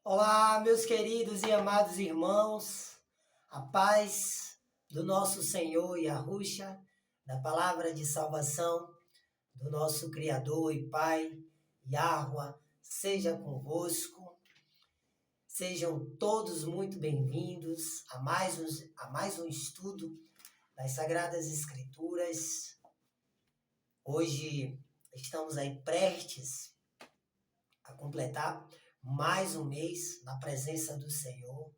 Olá, meus queridos e amados irmãos, a paz do nosso Senhor Yahushua, da palavra de salvação do nosso Criador e Pai, Yahuwah, seja convosco. Sejam todos muito bem-vindos a mais um estudo das Sagradas Escrituras. Hoje estamos aí prestes a completar mais um mês na presença do Senhor,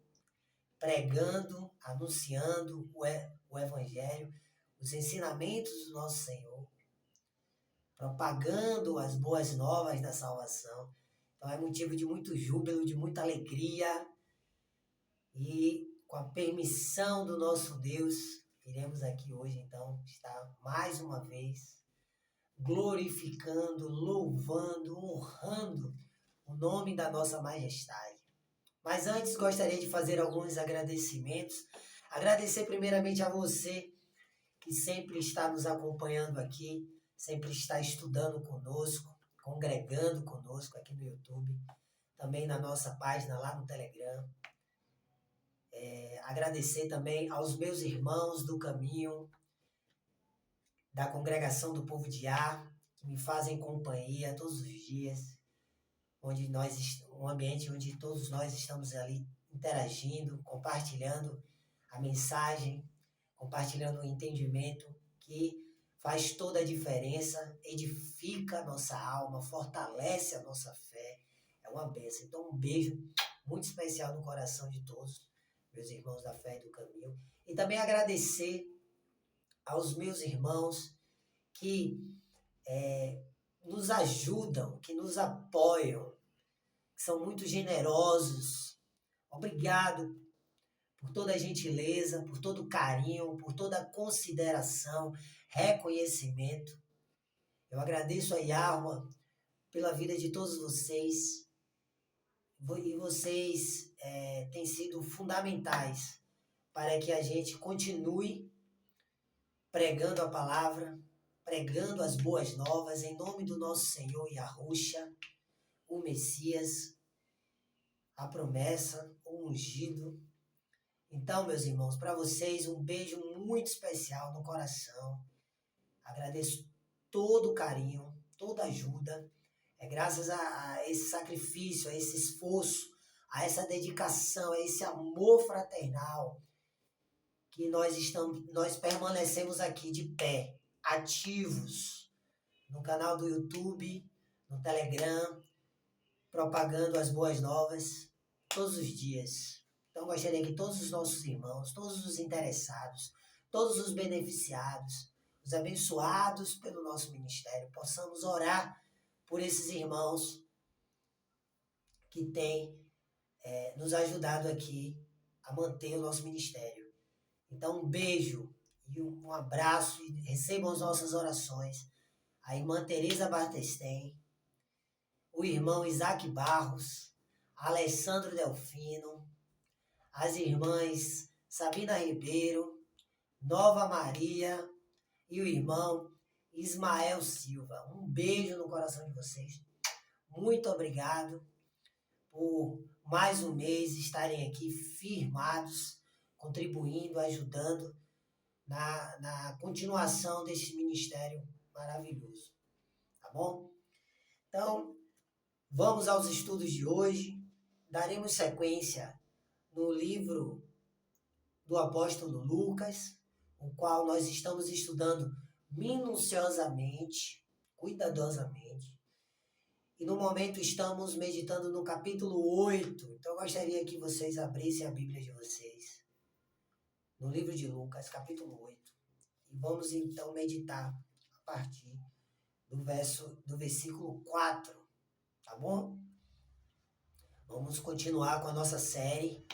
pregando, anunciando o Evangelho, os ensinamentos do nosso Senhor, propagando as boas novas da salvação. Então é motivo de muito júbilo, de muita alegria, e com a permissão do nosso Deus, iremos aqui hoje então estar mais uma vez glorificando, louvando, honrando o nome da nossa majestade. Mas antes gostaria de fazer alguns agradecimentos. Agradecer primeiramente a você que sempre está nos acompanhando aqui, sempre está estudando conosco, congregando conosco aqui no YouTube, também na nossa página lá no Telegram. Agradecer também aos meus irmãos do caminho, da congregação do povo de Ar, que me fazem companhia todos os dias, um ambiente onde todos nós estamos ali interagindo, compartilhando a mensagem, compartilhando o entendimento que faz toda a diferença, edifica a nossa alma, fortalece a nossa fé. É uma bênção. Então, um beijo muito especial no coração de todos, meus irmãos da fé e do caminho. E também agradecer aos meus irmãos que nos ajudam, que nos apoiam, que são muito generosos. Obrigado por toda a gentileza, por todo o carinho, por toda a consideração, reconhecimento. Eu agradeço a Yahuwah pela vida de todos vocês. E vocês têm sido fundamentais para que a gente continue pregando a palavra, pregando as boas novas em nome do nosso Senhor Yahushua, o Messias, a promessa, o ungido. Então, meus irmãos, para vocês um beijo muito especial no coração. Agradeço todo o carinho, toda a ajuda. É graças a esse sacrifício, a esse esforço, a essa dedicação, a esse amor fraternal que nós permanecemos aqui de pé, ativos, no canal do YouTube, no Telegram, propagando as boas novas todos os dias. Então, gostaria que todos os nossos irmãos, todos os interessados, todos os beneficiados, os abençoados pelo nosso ministério, possamos orar por esses irmãos que têm nos ajudado aqui a manter o nosso ministério. Então, um beijo e um abraço, e recebam as nossas orações. A irmã Tereza Bartesten, o irmão Isaac Barros, Alessandro Delfino, as irmãs Sabina Ribeiro, Nova Maria e o irmão Ismael Silva. Um beijo no coração de vocês. Muito obrigado por mais um mês estarem aqui firmados, contribuindo, ajudando na continuação desse ministério maravilhoso. Tá bom? Então, vamos aos estudos de hoje. Daremos sequência no livro do apóstolo Lucas, o qual nós estamos estudando minuciosamente, cuidadosamente. E no momento estamos meditando no capítulo 8. Então eu gostaria que vocês abrissem a Bíblia de vocês, no livro de Lucas, capítulo 8. E vamos então meditar a partir do versículo 4, tá bom? Vamos continuar com a nossa série,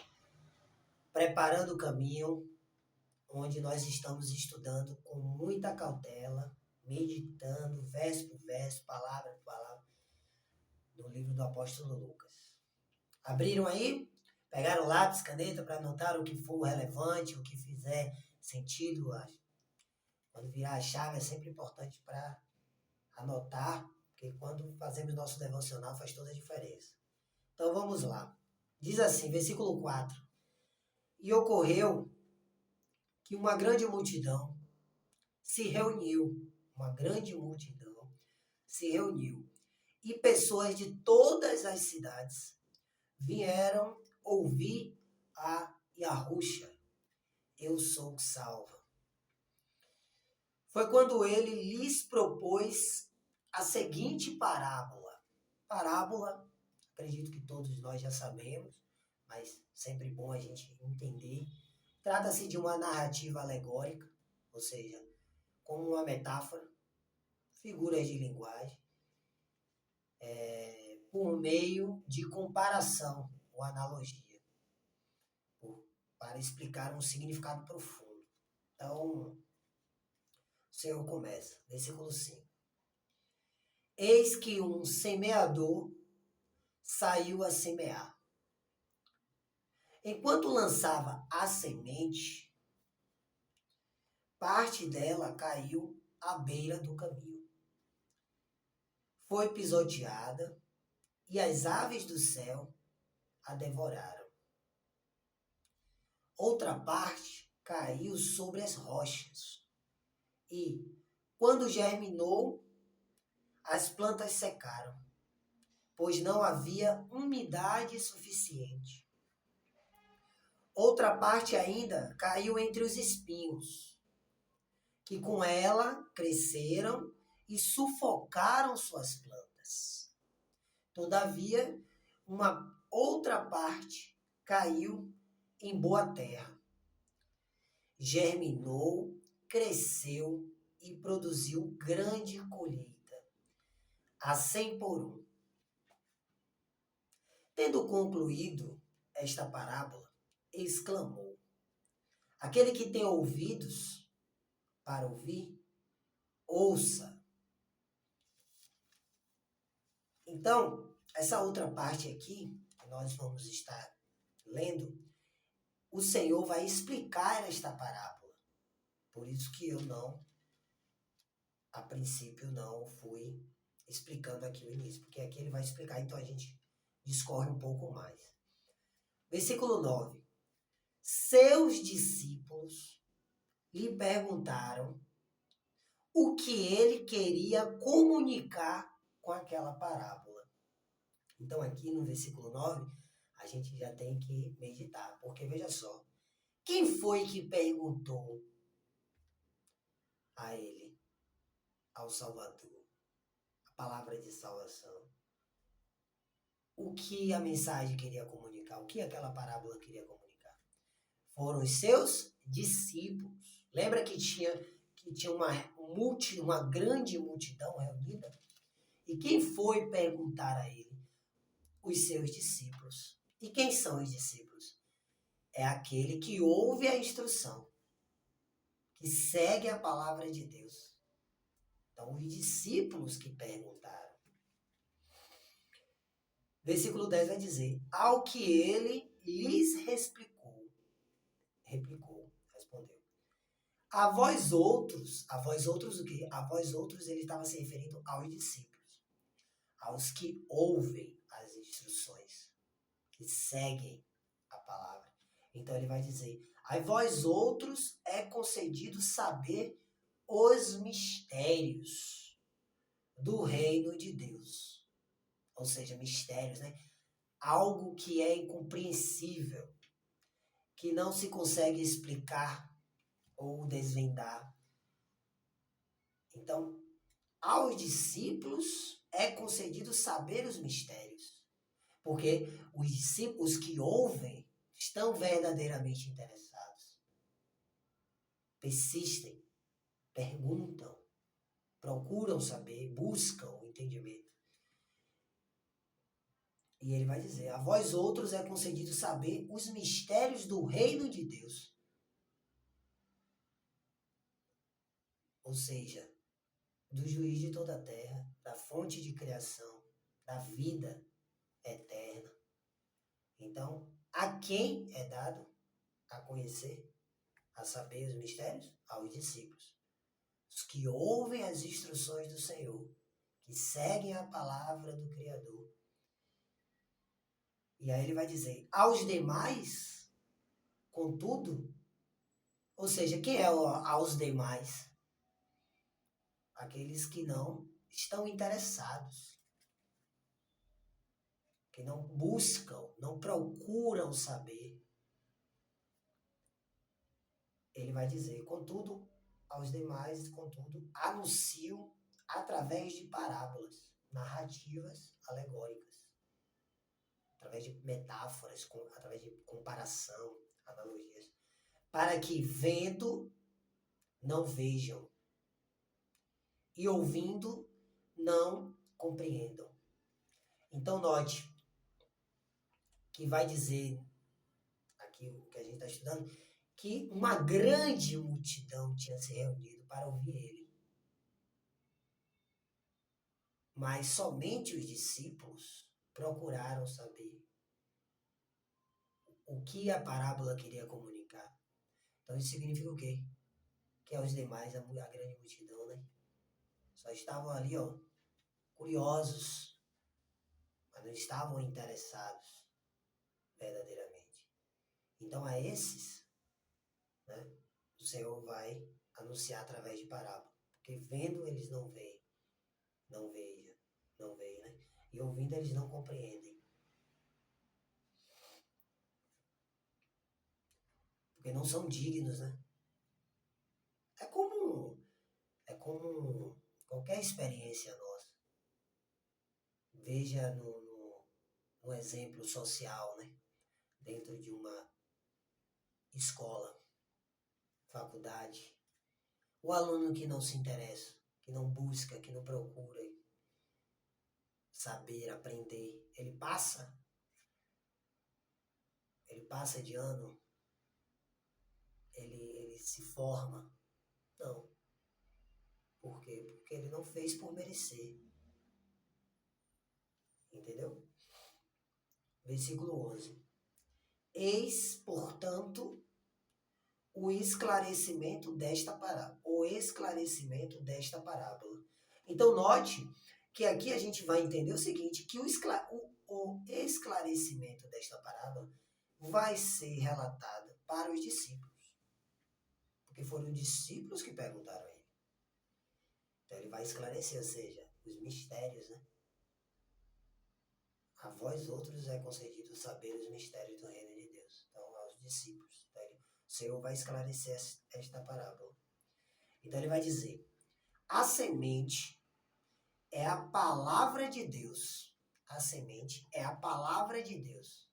Preparando o Caminho, onde nós estamos estudando com muita cautela, meditando verso por verso, palavra por palavra, no livro do apóstolo Lucas. Abriram aí? Pegaram lápis, caneta para anotar o que for relevante, o que fizer sentido. Quando virar a chave é sempre importante para anotar, porque quando fazemos nosso devocional faz toda a diferença. Então vamos lá. Diz assim, versículo 4. E ocorreu que uma grande multidão se reuniu, e pessoas de todas as cidades vieram ouvir a Yahushua. Eu sou salva. Foi quando ele lhes propôs a seguinte parábola. Parábola, acredito que todos nós já sabemos, mas sempre bom a gente entender. Trata-se de uma narrativa alegórica, ou seja, como uma metáfora, figuras de linguagem, por meio de comparação ou analogia, para explicar um significado profundo. Então, o Senhor começa, versículo 5. Eis que um semeador saiu a semear. Enquanto lançava a semente, parte dela caiu à beira do caminho. Foi pisoteada e as aves do céu a devoraram. Outra parte caiu sobre as rochas e, quando germinou, as plantas secaram, pois não havia umidade suficiente. Outra parte ainda caiu entre os espinhos, que com ela cresceram e sufocaram suas plantas. Todavia, uma outra parte caiu em boa terra. Germinou, cresceu e produziu grande colheita, a 100 por 1. Tendo concluído esta parábola, exclamou: aquele que tem ouvidos para ouvir, ouça. Então, essa outra parte aqui, que nós vamos estar lendo, o Senhor vai explicar esta parábola. Por isso que eu não, a princípio, não fui explicando aqui o início, porque aqui ele vai explicar, então a gente discorre um pouco mais. Versículo 9. Seus discípulos lhe perguntaram o que ele queria comunicar com aquela parábola. Então aqui no versículo 9, a gente já tem que meditar, porque veja só, quem foi que perguntou a ele, ao Salvador, a palavra de salvação? O que a mensagem queria comunicar? O que aquela parábola queria comunicar? Foram os seus discípulos. Lembra que tinha uma grande multidão reunida? E quem foi perguntar a ele? Os seus discípulos. E quem são os discípulos? É aquele que ouve a instrução, que segue a palavra de Deus. Então, os discípulos que perguntaram. Versículo 10 vai dizer, ao que ele lhes respondeu. A vós outros o quê? A vós outros ele estava se referindo aos discípulos, aos que ouvem as instruções, que seguem a palavra. Então ele vai dizer, a vós outros é concedido saber os mistérios do reino de Deus. Ou seja, mistérios, né? Algo que é incompreensível, que não se consegue explicar ou desvendar. Então, aos discípulos é concedido saber os mistérios, porque os discípulos que ouvem estão verdadeiramente interessados. Persistem, perguntam, procuram saber, buscam o entendimento. E ele vai dizer, a vós outros é concedido saber os mistérios do reino de Deus. Ou seja, do juiz de toda a terra, da fonte de criação, da vida eterna. Então, a quem é dado a conhecer, a saber os mistérios? Aos discípulos. Os que ouvem as instruções do Senhor, que seguem a palavra do Criador. E aí ele vai dizer, aos demais, contudo, ou seja, quem é aos demais? Aqueles que não estão interessados, que não buscam, não procuram saber. Ele vai dizer, contudo, aos demais, contudo, anuncio através de parábolas, narrativas alegóricas, através de metáforas, através de comparação, analogias, para que vendo não vejam e ouvindo não compreendam. Então note que vai dizer aqui o que a gente está estudando, que uma grande multidão tinha se reunido para ouvir ele. Mas somente os discípulos procuraram saber o que a parábola queria comunicar. Então isso significa o quê? Que aos demais, a grande multidão, né? Só estavam ali, ó, curiosos, mas não estavam interessados verdadeiramente. Então a esses, né, o Senhor vai anunciar através de parábola. Porque vendo eles não veem, não veem, né? E ouvindo eles não compreendem. Porque não são dignos, né? É como qualquer experiência nossa. Veja no exemplo social, né? Dentro de uma escola, faculdade. O aluno que não se interessa, que não busca, que não procura saber, aprender, ele passa de ano, ele se forma. Não. Por quê? Porque ele não fez por merecer. Entendeu? Versículo 11. Eis, portanto, o esclarecimento desta parábola. O esclarecimento desta parábola. Então, note que aqui a gente vai entender o seguinte, que o esclarecimento desta parábola vai ser relatado para os discípulos. Porque foram os discípulos que perguntaram a ele. Então, ele vai esclarecer, ou seja, os mistérios, né? A vós outros é concedido saber os mistérios do reino de Deus. Então, aos discípulos. Então, o Senhor vai esclarecer esta parábola. Então, ele vai dizer, a semente é a palavra de Deus. A semente é a palavra de Deus.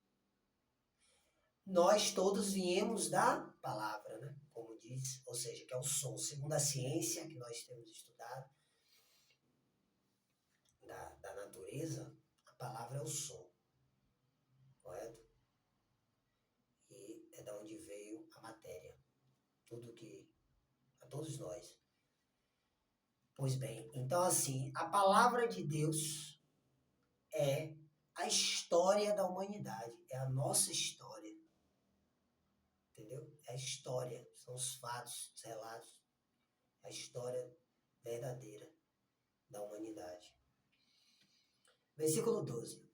Nós todos viemos da palavra, né? Como diz, ou seja, que é o som. Segundo a ciência que nós temos estudado, da natureza, a palavra é o som. Correto? E é da onde veio a matéria. Tudo que... a todos nós. Pois bem, então assim, a palavra de Deus é a história da humanidade, é a nossa história. Entendeu? É a história, são os fatos, os relatos, a história verdadeira da humanidade. Versículo 12.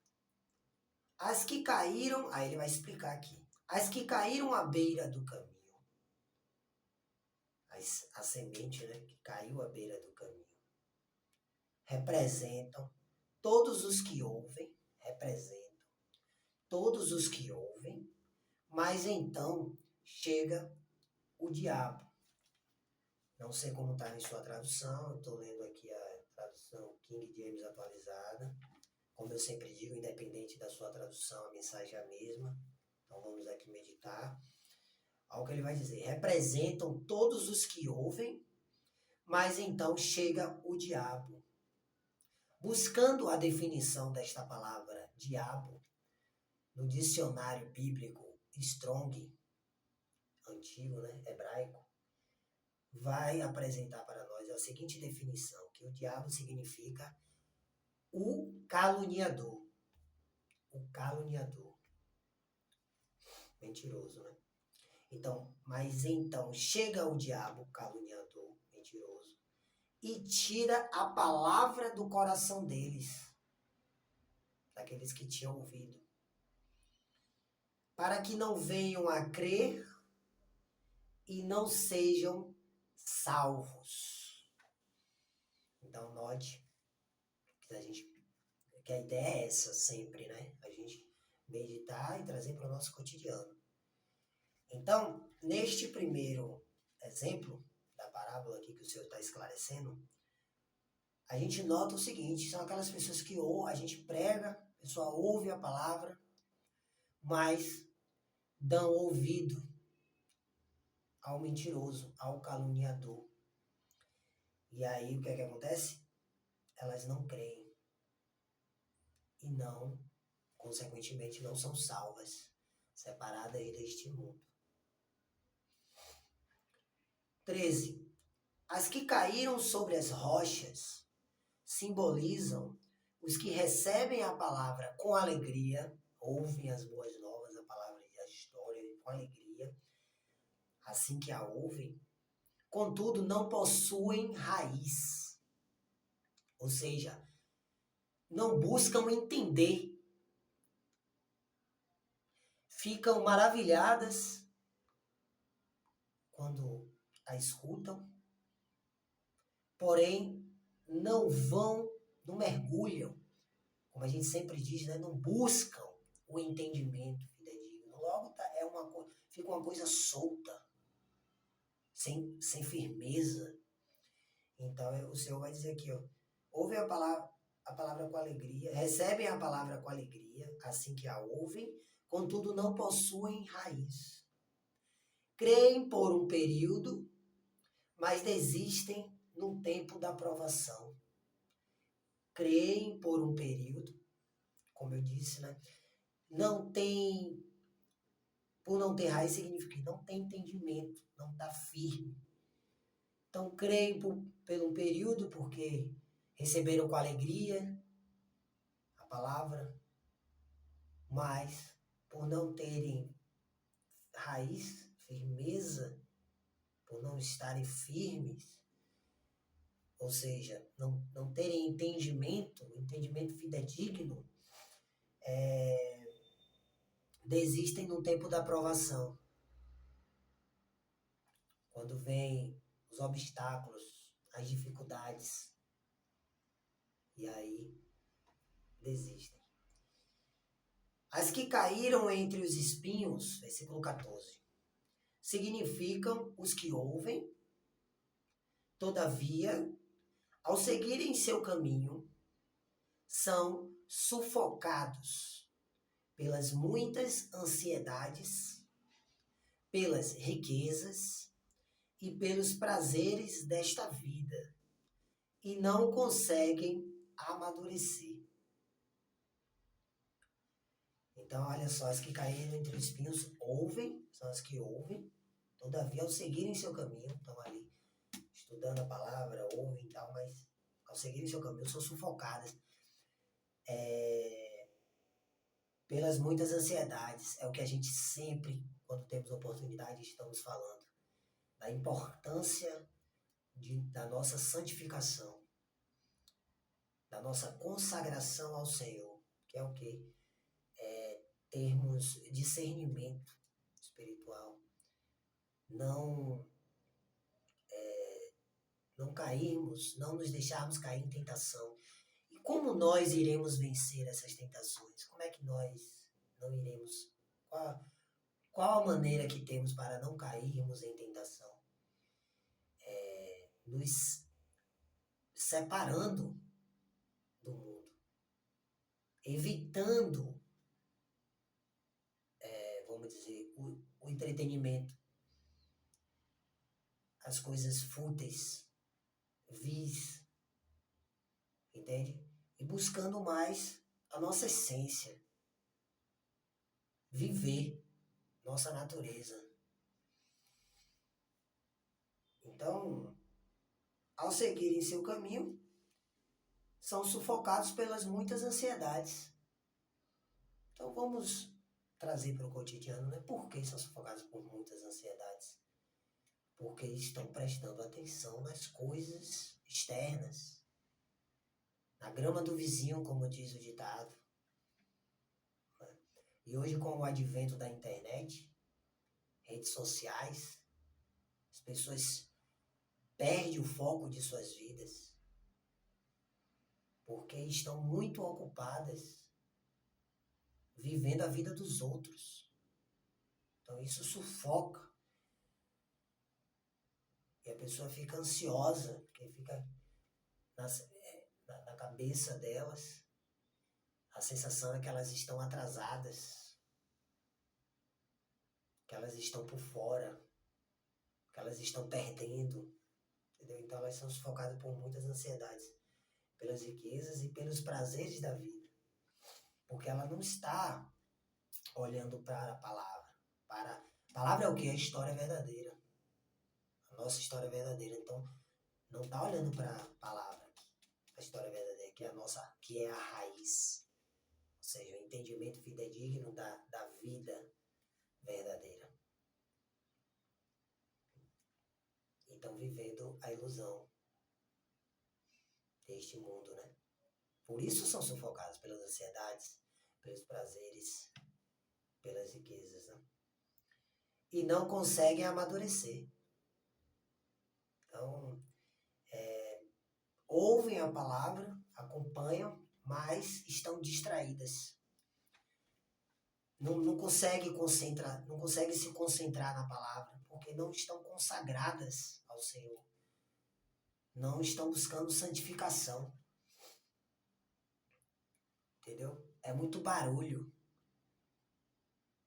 As que caíram, aí ele vai explicar aqui, as que caíram à beira do caminho, a semente, né, que caiu à beira do caminho, representam todos os que ouvem, mas então chega o diabo. Não sei como está em sua tradução, estou lendo aqui a tradução King James atualizada. Como eu sempre digo, independente da sua tradução, a mensagem é a mesma. Então vamos aqui meditar. Olha o que ele vai dizer. Representam todos os que ouvem, mas então chega o diabo. Buscando a definição desta palavra, diabo, no dicionário bíblico Strong, antigo, né, hebraico, vai apresentar para nós a seguinte definição, que o diabo significa o caluniador. O caluniador. Mentiroso, né? Então, mas então chega o diabo, caluniador, mentiroso, e tira a palavra do coração deles, daqueles que tinham ouvido. para que não venham a crer e não sejam salvos. Então, note que a ideia é essa sempre, né? A gente meditar e trazer para o nosso cotidiano. Então, neste primeiro exemplo da parábola aqui que o Senhor está esclarecendo, a gente nota o seguinte, são aquelas pessoas que a gente prega, a pessoa ouve a palavra, mas dão ouvido ao mentiroso, ao caluniador. E aí, o que é que acontece? Elas não creem. E não, consequentemente, não são salvas, separadas deste mundo. 13. As que caíram sobre as rochas simbolizam os que recebem a palavra com alegria, ouvem as boas novas, a palavra e a história com alegria, assim que a ouvem, contudo não possuem raiz. Ou seja, não buscam entender. Ficam maravilhadas quando a escutam, porém não mergulham, como a gente sempre diz, né? Não buscam o entendimento fidedigno. Logo fica uma coisa solta, sem firmeza. Então o Senhor vai dizer aqui, ouvem a palavra com alegria, recebem a palavra com alegria, assim que a ouvem, contudo não possuem raiz. Creem por um período, mas desistem no tempo da provação. Creem por um período, como eu disse, né? Por não ter raiz significa que não tem entendimento, não está firme. Então, creem por um período porque receberam com alegria a palavra, mas por não terem raiz, firmeza, por não estarem firmes, ou seja, não terem entendimento fidedigno, desistem no tempo da provação. Quando vem os obstáculos, as dificuldades, e aí desistem. As que caíram entre os espinhos, versículo 14, significam os que ouvem, todavia, ao seguirem seu caminho, são sufocados pelas muitas ansiedades, pelas riquezas e pelos prazeres desta vida, e não conseguem amadurecer. Então, olha só, as que caíram entre os espinhos são as que ouvem, todavia, ao seguirem seu caminho, estão ali estudando a palavra, ouvem e tal, mas ao seguirem seu caminho são sufocadas pelas muitas ansiedades. É o que a gente sempre, quando temos oportunidade, estamos falando. Da importância da nossa santificação, da nossa consagração ao Senhor, que é o quê? Termos discernimento espiritual, não cairmos, não nos deixarmos cair em tentação. E como nós iremos vencer essas tentações? Como é que nós não iremos? Qual a maneira que temos para não cairmos em tentação? Nos separando do mundo, evitando, vamos dizer, o entretenimento, as coisas fúteis, vis, entende? E buscando mais a nossa essência, viver nossa natureza. Então, ao seguirem seu caminho, são sufocados pelas muitas ansiedades. Então, vamos trazer para o cotidiano, né? Por que são sufocados por muitas ansiedades? Porque estão prestando atenção nas coisas externas, na grama do vizinho, como diz o ditado. E hoje, com o advento da internet, redes sociais, as pessoas perdem o foco de suas vidas porque estão muito ocupadas vivendo a vida dos outros. Então isso sufoca e a pessoa fica ansiosa, porque fica na cabeça delas a sensação é que elas estão atrasadas, que elas estão por fora, que elas estão perdendo, entendeu? Então elas são sufocadas por muitas ansiedades, pelas riquezas e pelos prazeres da vida, porque ela não está olhando para a palavra. A palavra é o que? A história verdadeira. A nossa história verdadeira. Então, não está olhando para a palavra, a história verdadeira, que é a nossa, que é a raiz. Ou seja, o entendimento fidedigno da vida verdadeira. Então, vivendo a ilusão deste mundo, né? Por isso são sufocados pelas ansiedades, pelos prazeres, pelas riquezas, né? E não conseguem amadurecer. Então, ouvem a palavra, acompanham, mas estão distraídas. Não conseguem se concentrar na palavra, porque não estão consagradas ao Senhor. Não estão buscando santificação. Entendeu? É muito barulho.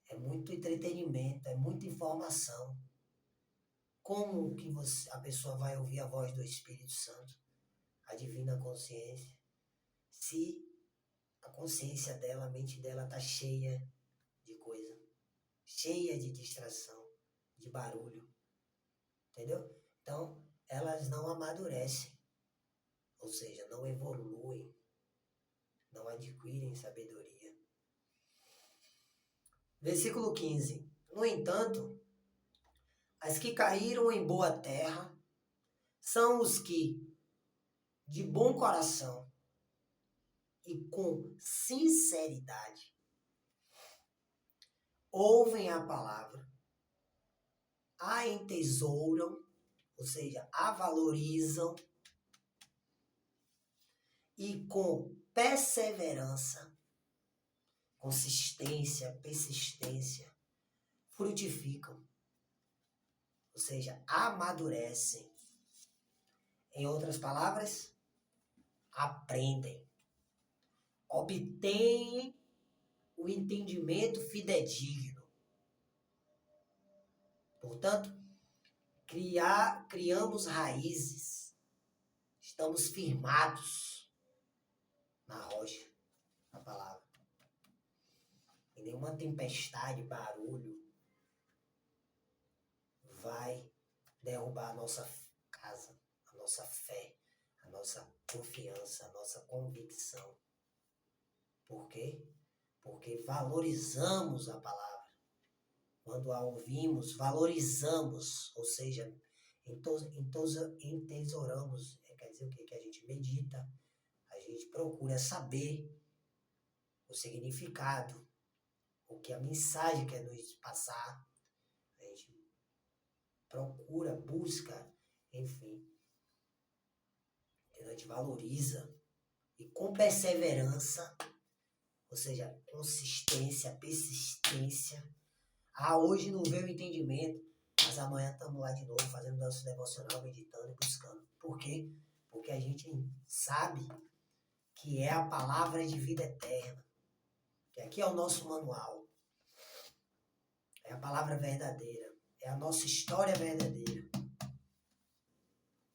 É muito entretenimento, é muita informação. Como que a pessoa vai ouvir a voz do Espírito Santo, a divina consciência, se a consciência dela, a mente dela está cheia de coisa, cheia de distração, de barulho, entendeu? Então, elas não amadurecem, ou seja, não evoluem, não adquirem sabedoria. Versículo 15. No entanto, as que caíram em boa terra são os que, de bom coração e com sinceridade, ouvem a palavra, a entesouram, ou seja, a valorizam e com perseverança, consistência, persistência, frutificam, ou seja, amadurecem. Em outras palavras, aprendem, obtêm o entendimento fidedigno. Portanto, criamos raízes, estamos firmados na rocha, na palavra. E nenhuma tempestade, barulho vai derrubar a nossa casa, a nossa fé, a nossa confiança, a nossa convicção. Por quê? Porque valorizamos a palavra. Quando a ouvimos, valorizamos, ou seja, entesouramos, quer dizer o quê? Que a gente medita, a gente procura saber o significado, o que a mensagem quer nos passar, a gente procura, busca, enfim, a gente valoriza e com perseverança, ou seja, consistência, persistência. Hoje não veio o entendimento, mas amanhã estamos lá de novo fazendo nosso devocional, meditando e buscando. Por quê? Porque a gente sabe que é a palavra de vida eterna, que aqui é o nosso manual, é a palavra verdadeira, é a nossa história verdadeira,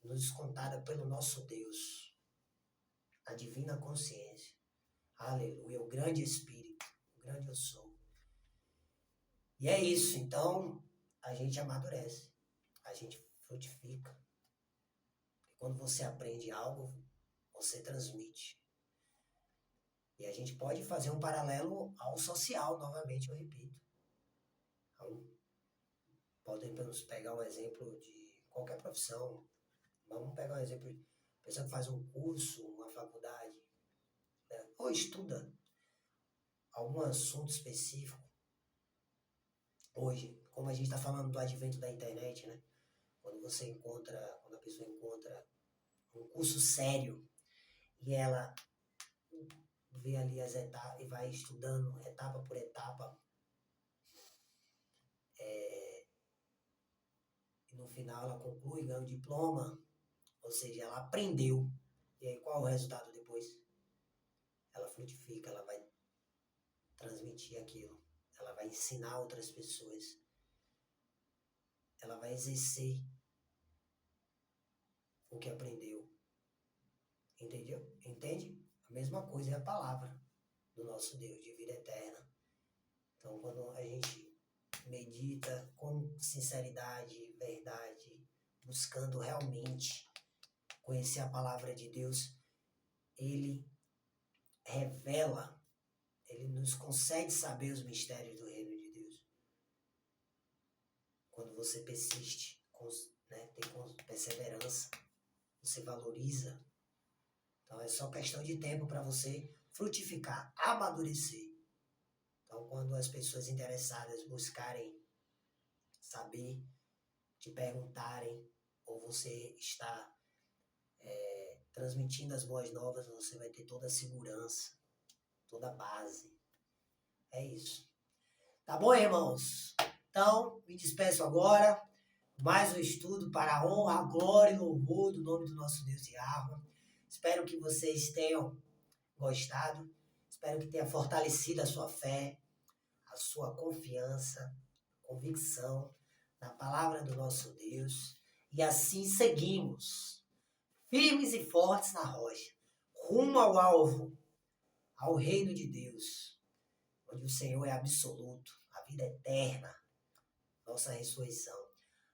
nos contada pelo nosso Deus, a divina consciência. Aleluia, o grande Espírito, o grande eu sou. E é isso, então a gente amadurece, a gente frutifica. E quando você aprende algo, você transmite. E a gente pode fazer um paralelo ao social, novamente, eu repito. Então, podemos pegar um exemplo de qualquer profissão. Vamos pegar um exemplo de pessoa que faz um curso, uma faculdade, né? Ou estuda algum assunto específico, hoje, como a gente está falando do advento da internet, né? Quando a pessoa encontra um curso sério e ela vê ali as etapas e vai estudando etapa por etapa, e no final ela conclui, ganha o diploma, ou seja, ela aprendeu. E aí qual é o resultado depois? Ela frutifica, ela vai transmitir aquilo, ela vai ensinar outras pessoas, ela vai exercer o que aprendeu. Entendeu? Entende? A mesma coisa é a palavra do nosso Deus, de vida eterna. Então, quando a gente medita com sinceridade, verdade, buscando realmente conhecer a palavra de Deus, Ele revela, Ele nos concede saber os mistérios do reino de Deus. Quando você persiste, tem perseverança, você valoriza. Então, é só questão de tempo para você frutificar, amadurecer. Então, quando as pessoas interessadas buscarem saber, te perguntarem, ou você está transmitindo as boas novas, você vai ter toda a segurança, toda a base. É isso. Tá bom, irmãos? Então, me despeço agora. Mais um estudo para a honra, a glória e louvor do nome do nosso Deus Yahweh. Espero que vocês tenham gostado. Espero que tenha fortalecido a sua fé, a sua confiança, convicção na palavra do nosso Deus. E assim seguimos, firmes e fortes na rocha, rumo ao alvo, ao reino de Deus, onde o Senhor é absoluto, a vida eterna, nossa ressurreição.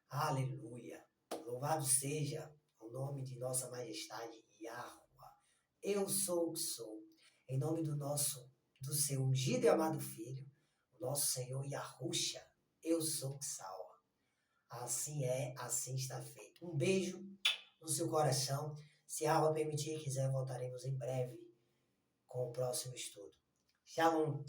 Aleluia! Louvado seja o nome de nossa majestade Yahweh. Eu sou o que sou. Em nome do seu ungido e amado Filho, o nosso Senhor Yahushua, eu sou o que salva. Assim é, assim está feito. Um beijo no seu coração. Se a alma permitir e quiser, voltaremos em breve com o próximo estudo. Shalom!